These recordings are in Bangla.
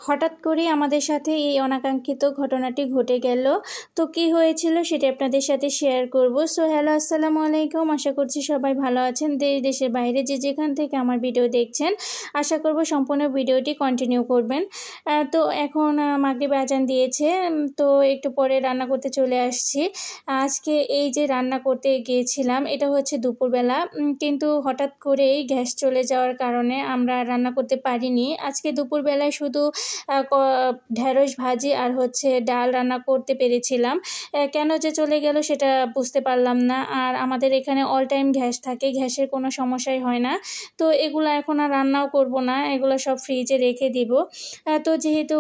হঠাৎ করেই আমাদের সাথে এই অনাকাঙ্ক্ষিত ঘটনাটি ঘটে গেল। তো কি হয়েছিল সেটা আপনাদের সাথে শেয়ার করব। সো হ্যালো, আসসালামু আলাইকুম। আশা করছি সবাই ভালো আছেন। দেশের বাইরে যে যেখান থেকে আমার ভিডিও দেখছেন, আশা করব সম্পূর্ণ ভিডিওটি কন্টিনিউ করবেন। তো এখন মাগরিব আজান দিয়েছে, তো একটু পরে রান্না করতে চলে আসছি। আজকে এই যে রান্না করতে গিয়েছিলাম, এটা হচ্ছে দুপুরবেলা, কিন্তু হঠাৎ করেই গ্যাস চলে যাওয়ার কারণে আমরা রান্না করতে পারিনি। আজকে দুপুরবেলায় শুধু ঢেঁড়স ভাজি আর হচ্ছে ডাল রান্না করতে পেরেছিলাম। কেন যে চলে গেল সেটা বুঝতে পারলাম না। আর আমাদের এখানে অল টাইম গ্যাস থাকে, গ্যাসের কোনো সমস্যাই হয় না। তো এগুলো এখন আর রান্নাও করব না, এগুলো সব ফ্রিজে রেখে দিব। তো যেহেতু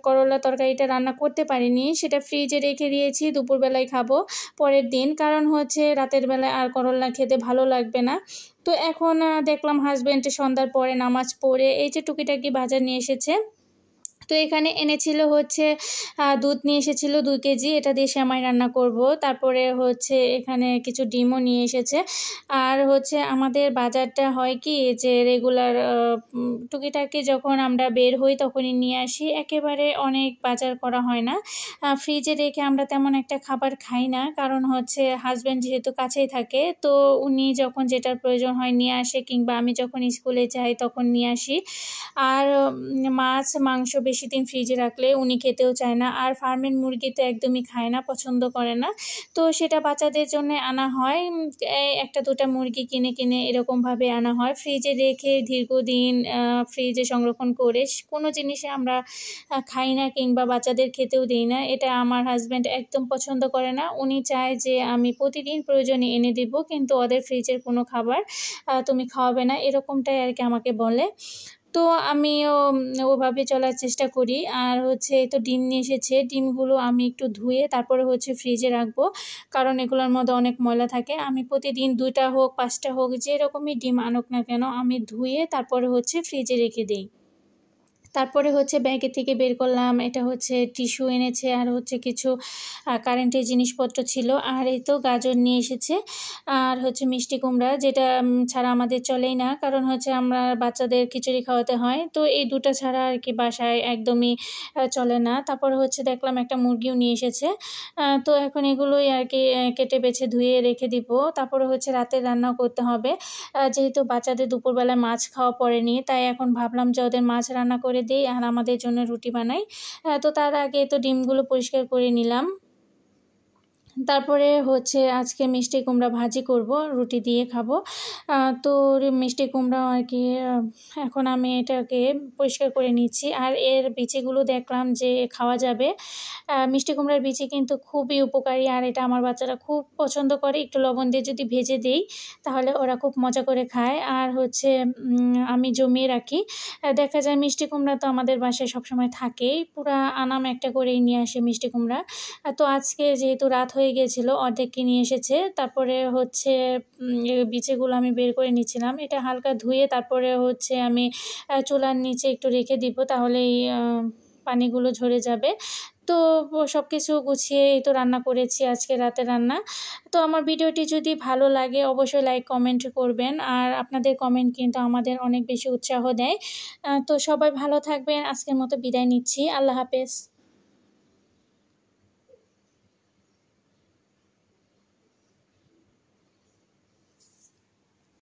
করলা তরকারিটা রান্না করতে পারিনি, সেটা ফ্রিজে রেখে দিয়েছি, দুপুরবেলায় খাবো পরের দিন। কারণ হচ্ছে রাতের বেলায় আর করলা খেতে ভালো লাগবে না। তো এখন দেখলাম হাজব্যান্ড সন্ধ্যার পরে নামাজ পড়ে এই যে টুকিটাকি বাজার নিয়ে এসেছে। তো এখানে এনেছিল হচ্ছে দুধ নিয়ে এসেছিল 2 কেজি, এটা দিয়ে সেমাই রান্না করব। তারপরে হচ্ছে এখানে কিছু ডিমও নিয়ে এসেছে। আর হচ্ছে আমাদের বাজারটা হয় কি যে রেগুলার টুকিটাকি যখন আমরা বের হই তখনই নিয়ে আসি, একেবারে অনেক বাজার করা হয় না। ফ্রিজে রেখে আমরা তেমন একটা খাবার খাই না, কারণ হচ্ছে হাজব্যান্ড যেহেতু কাছেই থাকে, তো উনি যখন যেটার প্রয়োজন হয় নিয়ে আসে, কিংবা আমি যখন স্কুলে যাই তখন নিয়ে আসি। আর মাছ মাংস বেশি দিন ফ্রিজে রাখলে উনি খেতেও চায় না। আর ফার্মের মুরগি তো একদমই খায় না, পছন্দ করে না। তো সেটা বাচ্চাদের জন্য আনা হয়, একটা দুটা মুরগি কিনে কিনে এরকমভাবে আনা হয়। ফ্রিজে রেখে দীর্ঘদিন ফ্রিজে সংরক্ষণ করে কোনো জিনিসে আমরা খাই না, কিংবা বাচ্চাদের খেতেও দিই না। এটা আমার হাজব্যান্ড একদম পছন্দ করে না। উনি চায় যে আমি প্রতিদিন প্রয়োজনে এনে দিব, কিন্তু ওদের ফ্রিজের কোনো খাবার তুমি খাওয়াবে না, এরকমটাই আর কি আমাকে বলে। তো আমিও ওভাবে চলার চেষ্টা করি। আর হচ্ছে এই তো ডিম নিয়ে এসেছে, ডিমগুলো আমি একটু ধুয়ে তারপরে হচ্ছে ফ্রিজে রাখবো, কারণ এগুলোর মধ্যে অনেক ময়লা থাকে। আমি প্রতিদিন 2টা হোক 5টা হোক যেরকমই ডিম আনুক না কেন, আমি ধুয়ে তারপরে হচ্ছে ফ্রিজে রেখে দিই। তারপরে হচ্ছে ব্যাগে থেকে বের করলাম, এটা হচ্ছে টিস্যু এনেছে, আর হচ্ছে কিছু কারেন্টের জিনিসপত্র ছিল। আর এই তো গাজর নিয়ে এসেছে, আর হচ্ছে মিষ্টি কুমড়া, যেটা ছাড়া আমাদের চলেই না, কারণ হচ্ছে আমরা বাচ্চাদের খিচুড়ি খাওয়াতে হয়। তো এই 2টা ছাড়া আর কি বাসায় একদমই চলে না। তারপরে হচ্ছে দেখলাম একটা মুরগিও নিয়ে এসেছে। তো এখন এগুলোই আর কি কেটে বেছে ধুয়ে রেখে দিব। তারপরে হচ্ছে রাতে রান্নাও করতে হবে। যেহেতু বাচ্চাদের দুপুরবেলায় মাছ খাওয়া পড়েনি, তাই এখন ভাবলাম যে ওদের মাছ রান্না করে দিই আর আমাদের জন্য রুটি বানাই। তো তার আগে তো ডিমগুলো পরিষ্কার করে নিলাম। তারপরে হচ্ছে আজকে মিষ্টি কুমড়া ভাজি করব, রুটি দিয়ে খাবো। তো মিষ্টি কুমড়াও আর কি এখন আমি এটাকে পরিষ্কার করে নিচ্ছি। আর এর বিচিগুলো দেখলাম যে খাওয়া যাবে। মিষ্টি কুমড়ার বিচি কিন্তু খুবই উপকারী, আর এটা আমার বাচ্চারা খুব পছন্দ করে। একটু লবণ দিয়ে যদি ভেজে দিই তাহলে ওরা খুব মজা করে খায়। আর হচ্ছে আমি জমিয়ে রাখি। দেখা যায় মিষ্টি কুমড়া তো আমাদের বাসায় সবসময় থাকেই, পুরা আনাম একটা করেই নিয়ে আসে মিষ্টি কুমড়া। তো আজকে যেহেতু রাত হয়ে গিয়েছিল, অর্ধেককে নিয়ে এসেছে। তারপরে হচ্ছে বিচিগুলো আমি বের করে নিচ্ছিলাম। এটা হালকা ধুয়ে তারপরে হচ্ছে আমি চুলার নিচে একটু রেখে দিব, তাহলেই পানিগুলো ঝরে যাবে। তো সব কিছু গুছিয়ে এই তো রান্না করেছি আজকে রাতে রান্না। তো আমার ভিডিওটি যদি ভালো লাগে অবশ্যই লাইক কমেন্ট করবেন, আর আপনাদের কমেন্ট কিন্তু আমাদের অনেক বেশি উৎসাহ দেয়। তো সবাই ভালো থাকবেন, আজকের মতো বিদায় নিচ্ছি। আল্লাহ হাফেজ।